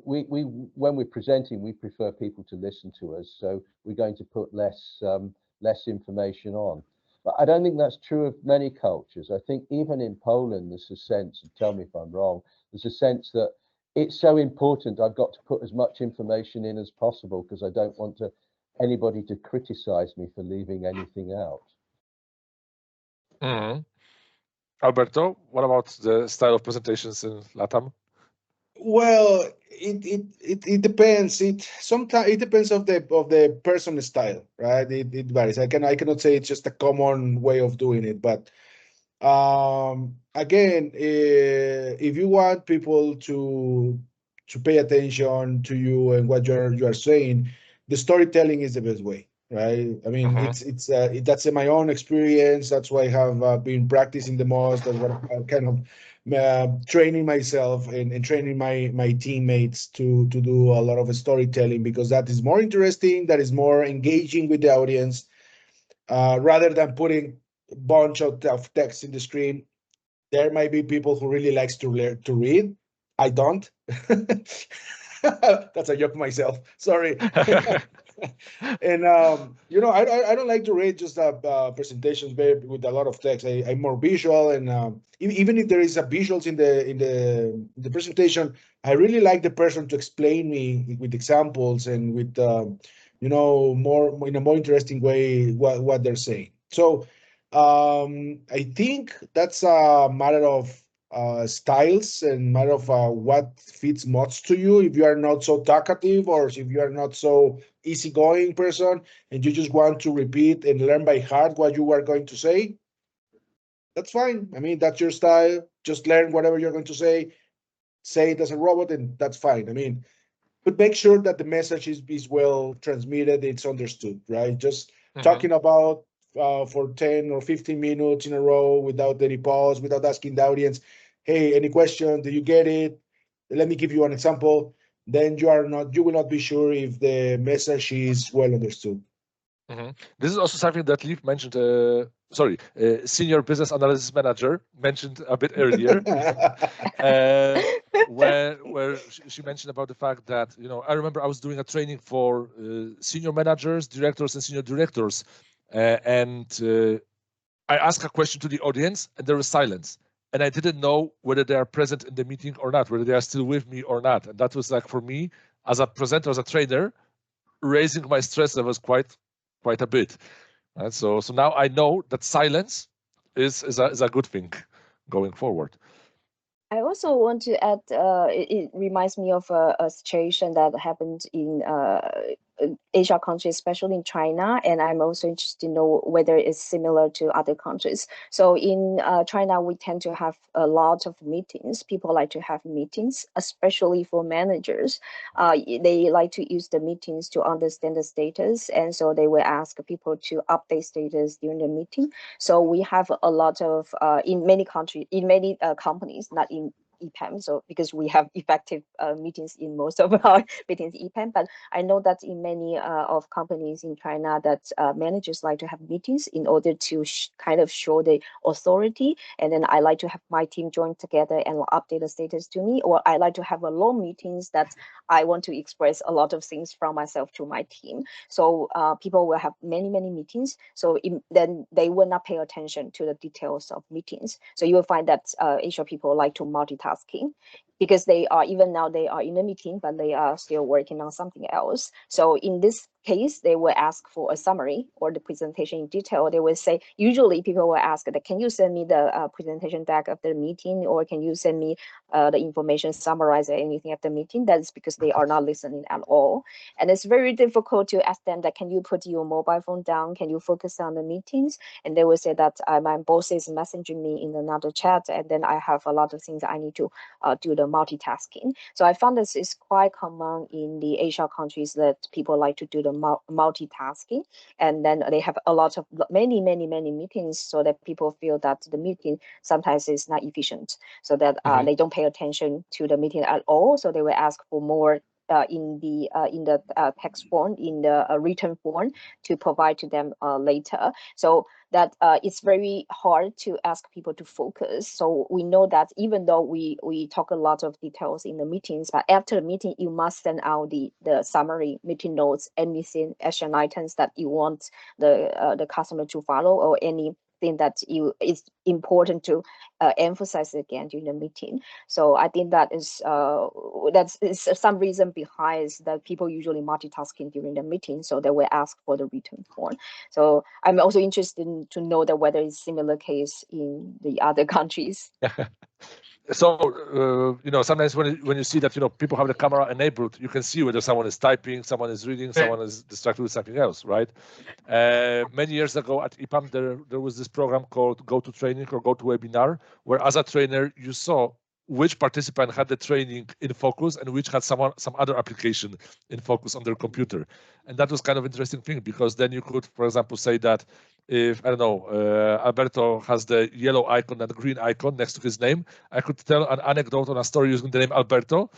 D: when we're presenting, we prefer people to listen to us. So we're going to put less information on. But I don't think that's true of many cultures. I think even in Poland, there's a sense, and tell me if I'm wrong, there's a sense that it's so important, I've got to put as much information in as possible because I don't want anybody to criticize me for leaving anything out.
A: Alberto, what about the style of presentations in LATAM?
C: Well, it depends. Sometimes it depends of the person's style, right? It varies. I cannot say it's just a common way of doing it, but again, if you want people to pay attention to you and what you are saying, the storytelling is the best way, right? I mean, that's in my own experience. That's why I have been practicing the most. That's what I'm kind of training myself and training my teammates to do a lot of storytelling, because that is more interesting, that is more engaging with the audience, rather than putting a bunch of text in the screen. There might be people who really likes to learn to read. I don't. That's a joke myself. Sorry. And I don't like to read just presentations with a lot of text. I'm more visual, and even if there is a visuals in the presentation, I really like the person to explain me with examples and with more in a more interesting way what they're saying. So I think that's a matter of styles and matter of what fits most to you. If you are not so talkative, or if you are not so easygoing person and you just want to repeat and learn by heart what you are going to say, that's fine. I mean, that's your style. Just learn whatever you're going to say it as a robot, and that's fine. I mean, but make sure that the message is well transmitted, it's understood, right? Just talking about for 10 or 15 minutes in a row without any pause, without asking the audience, hey, any question? Do you get it? Let me give you an example. Then you will not be sure if the message is well understood.
A: This is also something that Liv mentioned, Senior Business Analysis Manager mentioned a bit earlier, where she mentioned about the fact that, I remember I was doing a training for senior managers, directors, and senior directors, and I ask a question to the audience and there is silence. And I didn't know whether they are present in the meeting or not, whether they are still with me or not. And that was like, for me, as a presenter, as a trainer, raising my stress levels quite a bit. And so now I know that silence is a good thing going forward.
B: I also want to add, it reminds me of a situation that happened in Asia countries, especially in China, and I'm also interested to know whether it's similar to other countries. So in China, we tend to have a lot of meetings. People like to have meetings, especially for managers. They like to use the meetings to understand the status, and so they will ask people to update status during the meeting. So we have a lot of, in many countries, in many companies, not in EPAM, so because we have effective meetings in most of our meetings EPAM, but I know that in many of companies in China that managers like to have meetings in order to kind of show the authority, and then I like to have my team join together and update the status to me, or I like to have a long meetings that I want to express a lot of things from myself to my team. So people will have many meetings, so then they will not pay attention to the details of meetings. So you will find that Asian people like to multitask, because they are, even now they are in a meeting, but they are still working on something else. So in this case, they will ask for a summary or the presentation in detail. They will say, usually people will ask that, can you send me the presentation deck of the meeting, or can you send me the information summarize anything at the meeting? That's because they are not listening at all. And it's very difficult to ask them that, can you put your mobile phone down? Can you focus on the meetings? And they will say that my boss is messaging me in another chat, and then I have a lot of things I need to do the multitasking. So I found this is quite common in the Asia countries, that people like to do the multitasking, and then they have a lot of many meetings, so that people feel that the meeting sometimes is not efficient, so that they don't pay attention to the meeting at all. So they will ask for more in the text form, in the written form, to provide to them later. So that it's very hard to ask people to focus. So we know that even though we talk a lot of details in the meetings, but after the meeting, you must send out the summary, meeting notes, anything, action items that you want the customer to follow, or anything that is important to emphasize again during the meeting. So I think that is some reason behind that people usually multitasking during the meeting, so they will ask for the written form. So I'm also interested to know that whether it's similar case in the other countries.
A: So sometimes when you see that people have the camera enabled, you can see whether someone is typing, someone is reading, someone is distracted with something else, right? Many years ago at EPAM, there was this program called Go to Training or Go to Webinar, where as a trainer you saw which participant had the training in focus and which had some other application in focus on their computer. And that was kind of interesting thing, because then you could, for example, say that if, I don't know, Alberto has the yellow icon and the green icon next to his name, I could tell an anecdote on a story using the name Alberto,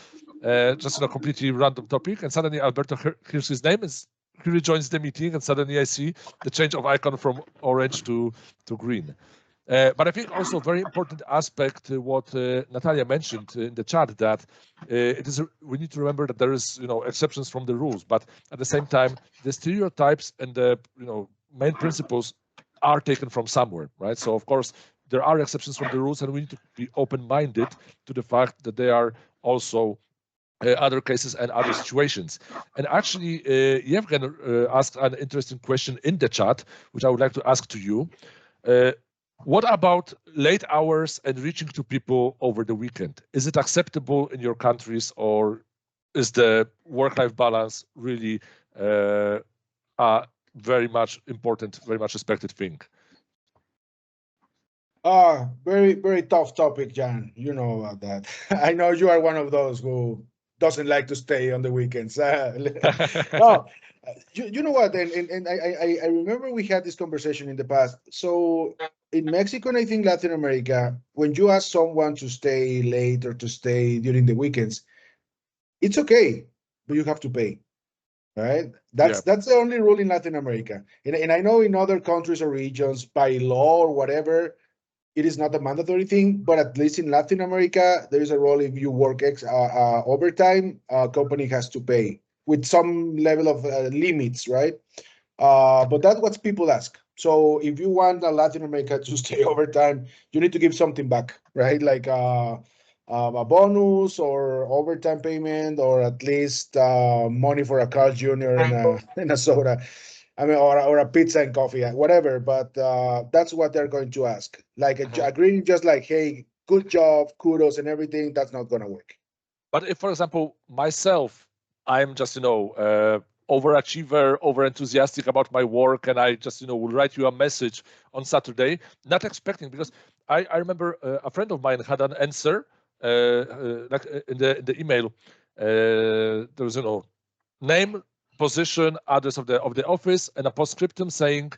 A: just on a completely random topic. And suddenly Alberto hears his name, he rejoins the meeting, and suddenly I see the change of icon from orange to green. But I think also a very important aspect, what Natalia mentioned in the chat, that we need to remember that there is exceptions from the rules, but at the same time the stereotypes and the main principles are taken from somewhere, right? So of course there are exceptions from the rules, and we need to be open-minded to the fact that there are also other cases and other situations. And actually, Yevgen asked an interesting question in the chat, which I would like to ask to you. What about late hours and reaching to people over the weekend? Is it acceptable in your countries, or is the work-life balance really a very much important, very much respected thing?
C: Very tough topic, Jan. You know about that. I know you are one of those who doesn't like to stay on the weekends. No, you know what? And I remember we had this conversation in the past. So in Mexico and I think Latin America, when you ask someone to stay late or to stay during the weekends, it's okay, but you have to pay. Right? That's the only rule in Latin America. And I know in other countries or regions, by law or whatever, it is not a mandatory thing, but at least in Latin America, there is a rule. If you work overtime, company has to pay with some level of limits, right? But that's what people ask. So if you want Latin America to stay overtime, you need to give something back, right? Like a bonus or overtime payment, or at least money for a Carl Jr. and a soda. I mean, or a pizza and coffee, whatever. But that's what they're going to ask. Like agreeing just like, hey, good job, kudos and everything, that's not going to work.
A: But if, for example, myself, I'm just, overachiever, over enthusiastic about my work, and I just, will write you a message on Saturday, not expecting, because I remember a friend of mine had an answer, like in the email, there was, name, position, address of the office, and a postscriptum saying,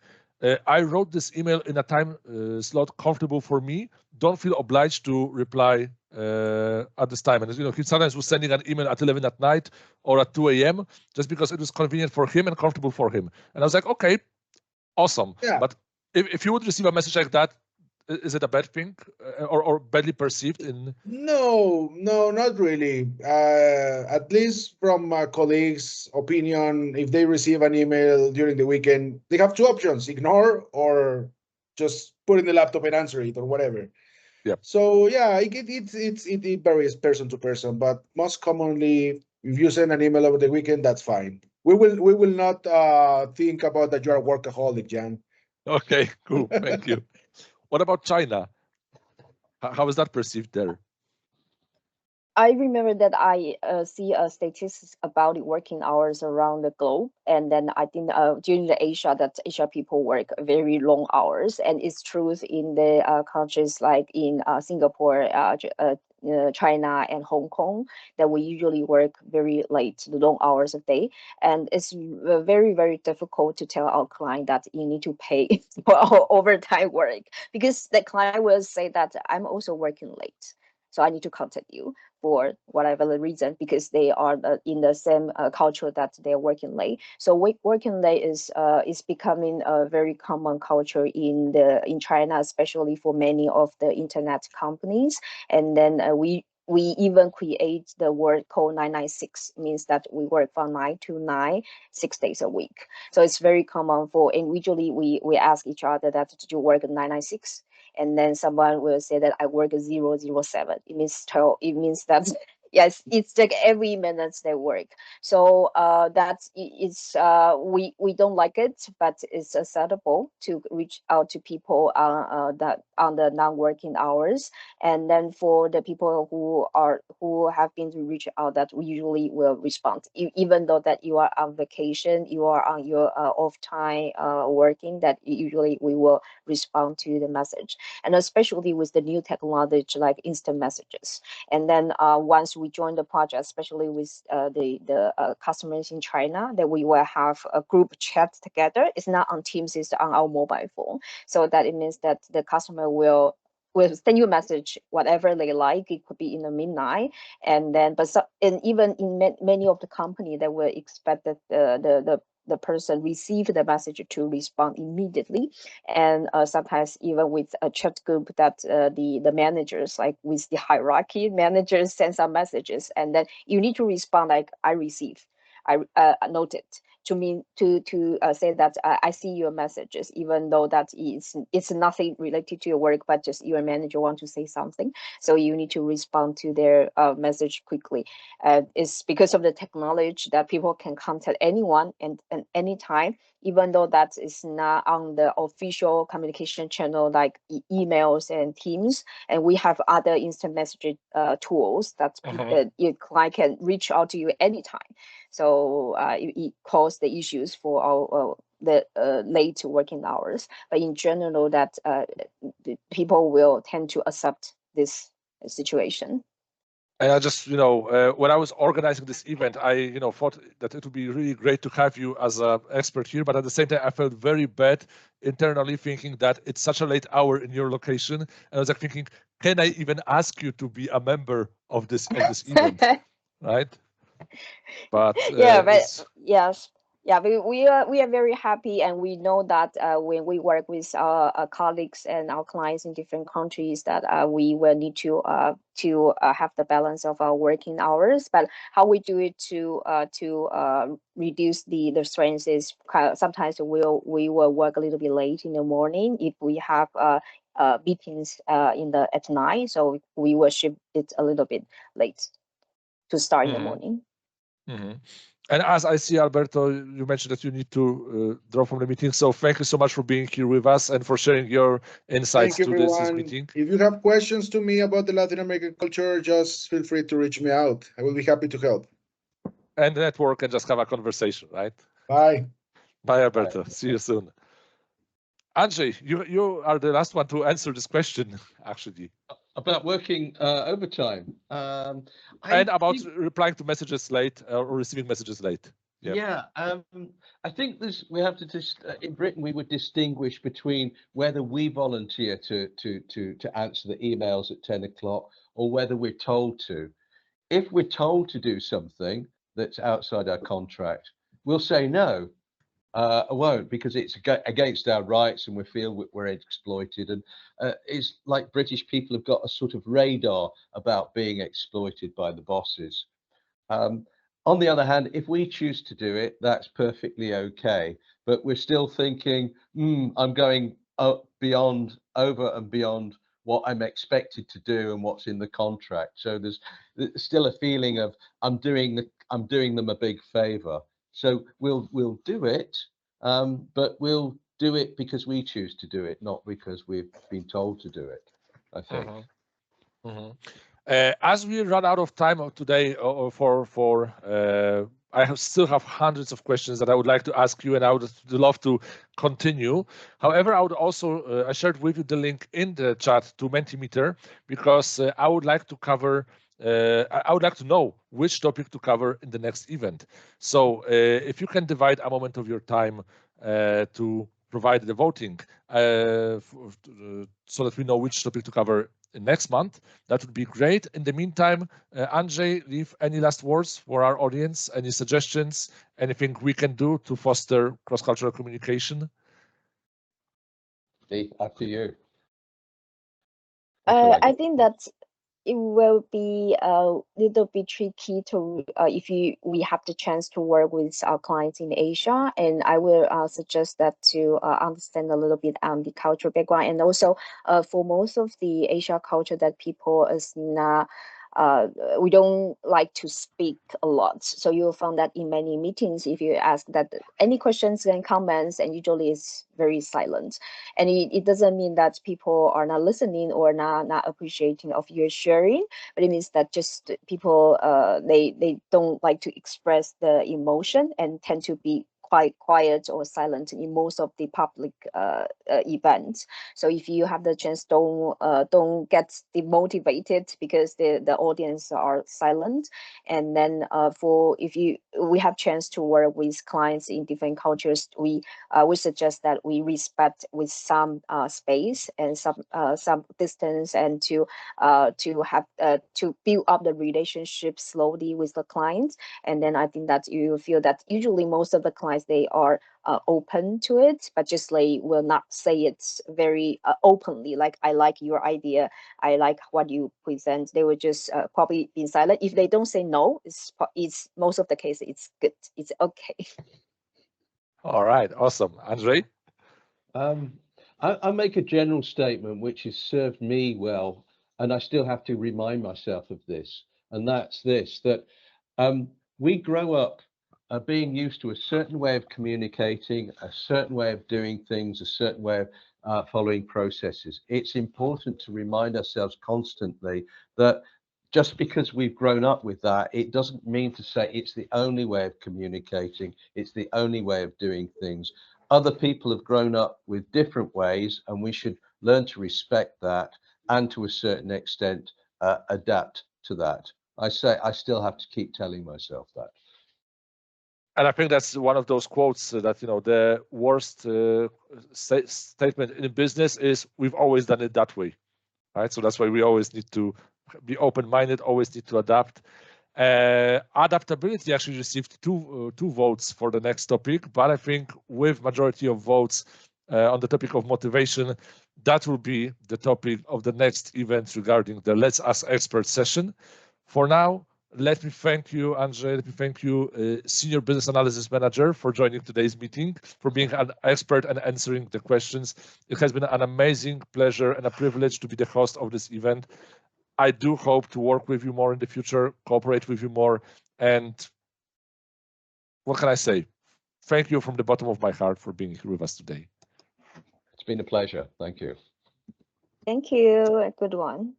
A: I wrote this email in a time slot comfortable for me. Don't feel obliged to reply at this time. And he sometimes was sending an email at 11 at night or at 2 a.m. just because it was convenient for him and comfortable for him. And I was like, okay, awesome.
C: Yeah.
A: But if you would receive a message like that, is it a bad thing or badly perceived?
C: No, not really. At least from my colleagues' opinion, if they receive an email during the weekend, they have two options: ignore or just put in the laptop and answer it or whatever.
A: Yeah.
C: So yeah, it varies person to person, but most commonly, if you send an email over the weekend, that's fine. We will not think about that you're a workaholic, Jan.
A: Okay, cool. Thank you. What about China? How is that perceived there?
B: I remember that I see statistics about the working hours around the globe, and then I think during the Asia, that Asia people work very long hours, and it's true in the countries like in Singapore, China, and Hong Kong, that we usually work very late, the long hours a day, and it's very, very difficult to tell our client that you need to pay for our overtime work, because the client will say that I'm also working late, so I need to contact you for whatever the reason, because they are in the same culture that they're working late. So working late is becoming a very common culture in China, especially for many of the internet companies. And then we even create the word called 996, means that we work from 9 to 9, 6 days a week. So it's very common and usually we ask each other that, did you work 996? And then someone will say that I work 007. It means 12. It means that yes, it's like every minute they work. So we don't like it, but it's acceptable to reach out to people that on the non-working hours. And then for the people who have been to reach out, that we usually will respond, even though that you are on vacation, you are on your off time working, that usually we will respond to the message. And especially with the new technology like instant messages. And then once we join the project, especially with the customers in China, that we will have a group chat together. It's not on Teams, it's on our mobile phone. So that it means that the customer will send you a message, whatever they like. It could be in the midnight, and then and even in many of the company, they will expect that the person receive the message to respond immediately. And sometimes even with a chat group, that the managers, like with the hierarchy, managers send some messages, and then you need to respond like, I receive, I noted, to mean to say that I see your messages, even though that it's nothing related to your work, but just your manager want to say something. So you need to respond to their message quickly. It's because of the technology that people can contact anyone and anytime, even though that is not on the official communication channel like emails and Teams. And we have other instant messaging tools that your client can reach out to you anytime. So it caused the issues for our the late working hours. But in general, that the people will tend to accept this situation.
A: And I just, when I was organizing this event, I, thought that it would be really great to have you as an expert here. But at the same time, I felt very bad internally, thinking that it's such a late hour in your location. And I was like thinking, can I even ask you to be a member of this event, right? But
B: yeah, but yes, Yeah, we are very happy, and we know that when we work with our colleagues and our clients in different countries, that we will need to have the balance of our working hours. But how we do it to reduce the strains is sometimes we will work a little bit late in the morning if we have meetings at night. So we will shift it a little bit late to start in the morning.
A: Mm-hmm. And as I see, Alberto, you mentioned that you need to drop from the meeting. So thank you so much for being here with us and for sharing your insights to this meeting.
C: If you have questions to me about the Latin American culture, just feel free to reach me out. I will be happy to help.
A: And network and just have a conversation, right?
C: Bye.
A: Bye, Alberto. See you soon. Andrzej, you are the last one to answer this question, actually.
D: About working overtime.
A: And about replying to messages late or receiving messages late.
D: Yeah, I think we have to just in Britain we would distinguish between whether we volunteer to answer the emails at 10 o'clock or whether we're told to. If we're told to do something that's outside our contract, we'll say no. I won't, because it's against our rights and we feel we're exploited. And it's like British people have got a sort of radar about being exploited by the bosses. On the other hand, if we choose to do it, that's perfectly okay. But we're still thinking, I'm going over and beyond what I'm expected to do and what's in the contract. So there's still a feeling of I'm doing them a big favor. So we'll do it, but we'll do it because we choose to do it, not because we've been told to do it, I think.
A: As we run out of time today I still have hundreds of questions that I would like to ask you, and I would love to continue. However, I would also I shared with you the link in the chat to Mentimeter, because I would like to cover I would like to know which topic to cover in the next event. So if you can divide a moment of your time to provide the voting so that we know which topic to cover next month, that would be great. In the meantime, Andrzej, leave any last words for our audience, any suggestions, anything we can do to foster cross-cultural communication?
D: After you.
B: I think that it will be a little bit tricky to if we have the chance to work with our clients in Asia, and I will suggest that to understand a little bit the cultural background, and also for most of the Asia culture that people is not. We don't like to speak a lot. So you'll find that in many meetings, if you ask that any questions and comments, and usually it's very silent. And it doesn't mean that people are not listening or not appreciating of your sharing, but it means that just people, they don't like to express the emotion and tend to be quite quiet or silent in most of the public events. So if you have the chance, don't get demotivated because the audience are silent. And then we have chance to work with clients in different cultures, we suggest that we respect with some space and some distance, and to build up the relationship slowly with the clients. And then I think that you feel that usually most of the clients, they are open to it, but just like will not say it very openly, like I like your idea, I like what you present. They will just probably be silent. If they don't say no, it's most of the case it's good, it's okay.
A: All right, awesome. Andrzej?
D: I make a general statement which has served me well, and I still have to remind myself of this, and that's this, that we grow up being used to a certain way of communicating, a certain way of doing things, a certain way of following processes. It's important to remind ourselves constantly that just because we've grown up with that, it doesn't mean to say it's the only way of communicating, it's the only way of doing things. Other people have grown up with different ways, and we should learn to respect that and to a certain extent adapt to that. I still have to keep telling myself that.
A: And I think that's one of those quotes that, the worst statement in business is we've always done it that way, right? So that's why we always need to be open-minded, always need to adapt. Adaptability actually received two votes for the next topic, but I think with majority of votes on the topic of motivation, that will be the topic of the next event regarding the Let's Ask Experts session. For now, let me thank you, Andrzej. Let me thank you, Senior Business Analysis Manager, for joining today's meeting, for being an expert and answering the questions. It has been an amazing pleasure and a privilege to be the host of this event. I do hope to work with you more in the future, cooperate with you more, and what can I say? Thank you from the bottom of my heart for being here with us today.
D: It's been a pleasure. Thank you.
B: Thank you. A good one.